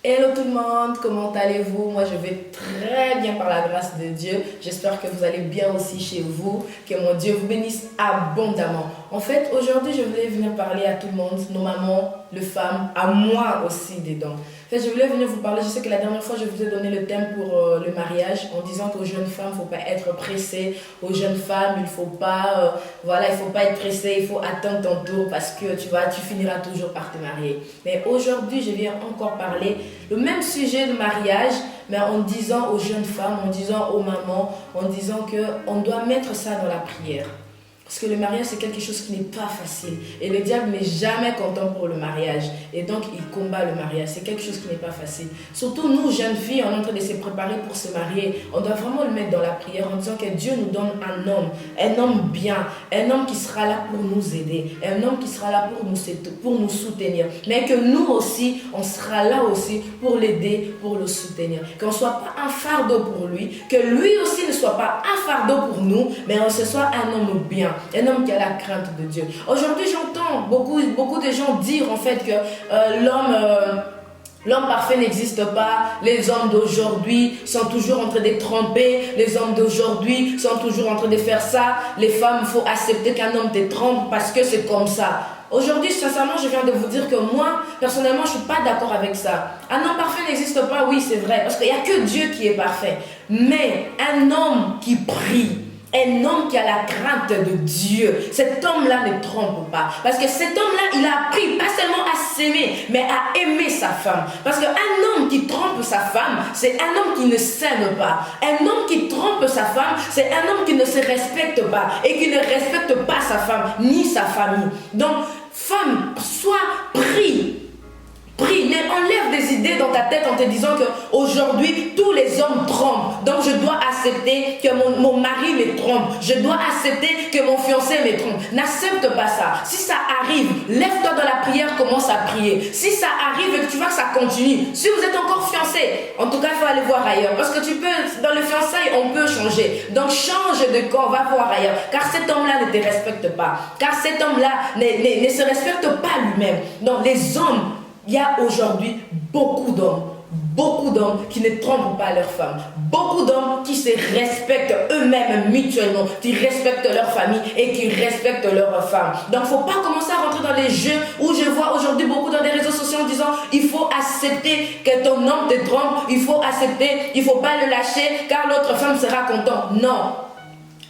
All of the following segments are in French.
Hello tout le monde, comment allez-vous? Moi je vais très bien par la grâce de Dieu. J'espère que vous allez bien aussi chez vous, que mon Dieu vous bénisse abondamment. En fait, aujourd'hui je voulais venir parler à tout le monde, nos mamans, les femmes, à moi aussi dedans. En fait, je voulais venir vous parler, je sais que la dernière fois je vous ai donné le thème pour le mariage en disant qu'aux jeunes femmes, il ne faut pas être pressé. Aux jeunes femmes, il ne faut pas, il faut pas être pressé, il faut attendre ton tour parce que tu finiras toujours par te marier. Mais aujourd'hui, je viens encore parler le même sujet de mariage, mais en disant aux jeunes femmes, en disant aux mamans, en disant qu'on doit mettre ça dans la prière. Parce que le mariage, c'est quelque chose qui n'est pas facile. Et le diable n'est jamais content pour le mariage. Et donc, il combat le mariage. C'est quelque chose qui n'est pas facile. Surtout nous, jeunes filles, on est en train de se préparer pour se marier. On doit vraiment le mettre dans la prière en disant que Dieu nous donne un homme bien, un homme qui sera là pour nous aider, un homme qui sera là pour nous soutenir. Mais que nous aussi, on sera là aussi pour l'aider, pour le soutenir. Qu'on ne soit pas un fardeau pour lui, que lui aussi ne soit pas un fardeau pour nous, mais on se soit un homme bien. Un homme qui a la crainte de Dieu. Aujourd'hui, j'entends beaucoup de gens dire en fait que l'homme parfait n'existe pas. Les hommes d'aujourd'hui sont toujours en train de tromper. Les hommes d'aujourd'hui sont toujours en train de faire ça. Les femmes, il faut accepter qu'un homme te trompe parce que c'est comme ça. Aujourd'hui, sincèrement, je viens de vous dire que moi, personnellement, je ne suis pas d'accord avec ça. Un homme parfait n'existe pas, oui, c'est vrai. Parce qu'il n'y a que Dieu qui est parfait. Mais un homme qui prie, un homme qui a la crainte de Dieu, cet homme-là ne trompe pas. Parce que cet homme-là, il a appris pas seulement à s'aimer, mais à aimer sa femme. Parce qu'un homme qui trompe sa femme, c'est un homme qui ne s'aime pas. Un homme qui trompe sa femme, c'est un homme qui ne se respecte pas et qui ne respecte pas sa femme ni sa famille. Donc, femme, sois prie. Prie, mais enlève des idées dans ta tête en te disant qu'aujourd'hui, tous les hommes trompent. Donc, je dois accepter que mon mari me trompe. Je dois accepter que mon fiancé me trompe. N'accepte pas ça. Si ça arrive, lève-toi dans la prière, commence à prier. Si ça arrive et que tu vois que ça continue, si vous êtes encore fiancé, en tout cas, il faut aller voir ailleurs. Parce que dans le fiançailles, on peut changer. Donc, change de corps, va voir ailleurs. Car cet homme-là ne te respecte pas. Car cet homme-là ne se respecte pas lui-même. Donc, les hommes, il y a aujourd'hui beaucoup d'hommes qui ne trompent pas leurs femmes, beaucoup d'hommes qui se respectent eux-mêmes mutuellement, qui respectent leur famille et qui respectent leurs femmes. Donc, il ne faut pas commencer à rentrer dans les jeux où je vois aujourd'hui beaucoup dans les réseaux sociaux en disant il faut accepter que ton homme te trompe, il faut accepter, il ne faut pas le lâcher car l'autre femme sera contente. Non.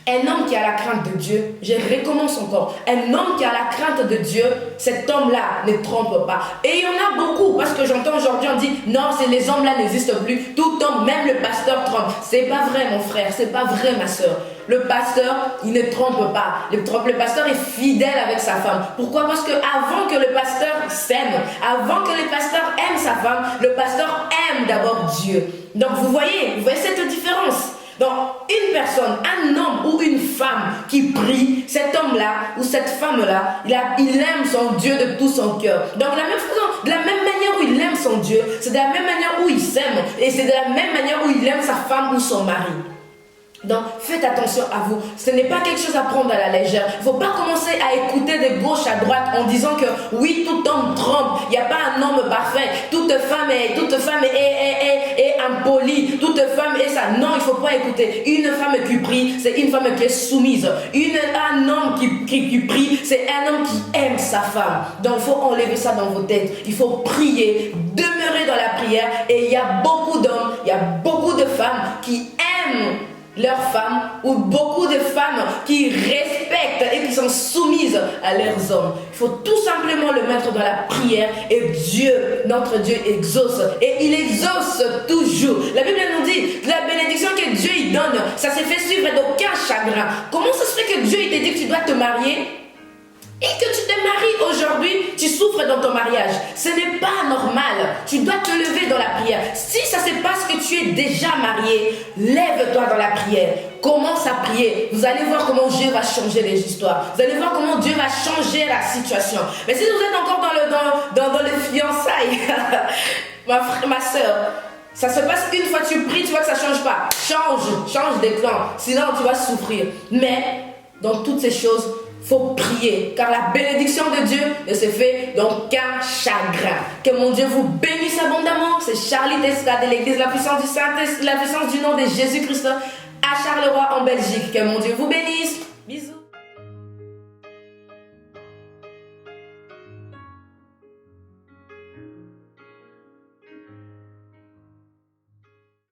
Un homme qui a la crainte de Dieu, je recommence encore, un homme qui a la crainte de Dieu, cet homme-là ne trompe pas. Et il y en a beaucoup, parce que j'entends aujourd'hui, on dit, non, les hommes-là n'existent plus, tout homme, même le pasteur trompe. C'est pas vrai mon frère, c'est pas vrai ma soeur. Le pasteur, il ne trompe pas. Le pasteur est fidèle avec sa femme. Pourquoi? Parce qu'avant que le pasteur s'aime, avant que le pasteur aime sa femme, le pasteur aime d'abord Dieu. Donc vous voyez cette différence. Donc, une personne, un homme ou une femme qui prie, cet homme-là ou cette femme-là, il aime son Dieu de tout son cœur. Donc, de la même manière où il aime son Dieu, c'est de la même manière où il s'aime. Et c'est de la même manière où il aime sa femme ou son mari. Donc, faites attention à vous. Ce n'est pas quelque chose à prendre à la légère. Il ne faut pas commencer à écouter de gauche à droite en disant que oui, tout homme trompe. Il n'y a pas un homme parfait. Toute femme est impolie. Toute femme est ça. Non, il ne faut pas écouter. Une femme qui prie, c'est une femme qui est soumise. Un homme qui prie, c'est un homme qui aime sa femme. Donc, il faut enlever ça dans vos têtes. Il faut prier, demeurer dans la prière. Et il y a beaucoup d'hommes, il y a beaucoup de femmes qui aiment leurs femmes ou beaucoup de femmes qui respectent et qui sont soumises à leurs hommes. Il faut tout simplement le mettre dans la prière et Dieu, notre Dieu exauce et il exauce toujours. La Bible nous dit que la bénédiction que Dieu il donne, ça se fait suivre d'aucun chagrin. Comment ça se fait que Dieu il te dit que tu dois te marier et que tu te maries aujourd'hui, tu souffres dans ton mariage? Ce n'est pas normal. Tu dois te lever dans la prière. Si ça se passe que tu es déjà marié, lève-toi dans la prière. Commence à prier. Vous allez voir comment Dieu va changer les histoires. Vous allez voir comment Dieu va changer la situation. Mais si vous êtes encore dans le fiançailles, ma soeur, ça se passe une fois tu pries, tu vois que ça ne change pas. Change de plan. Sinon tu vas souffrir. Mais dans toutes ces choses, faut prier, car la bénédiction de Dieu ne se fait dans qu'un chagrin. Que mon Dieu vous bénisse abondamment. C'est Charlie Tesca de l'église La Puissance du Saint-Esprit, La Puissance du nom de Jésus-Christ à Charleroi en Belgique. Que mon Dieu vous bénisse. Bisous.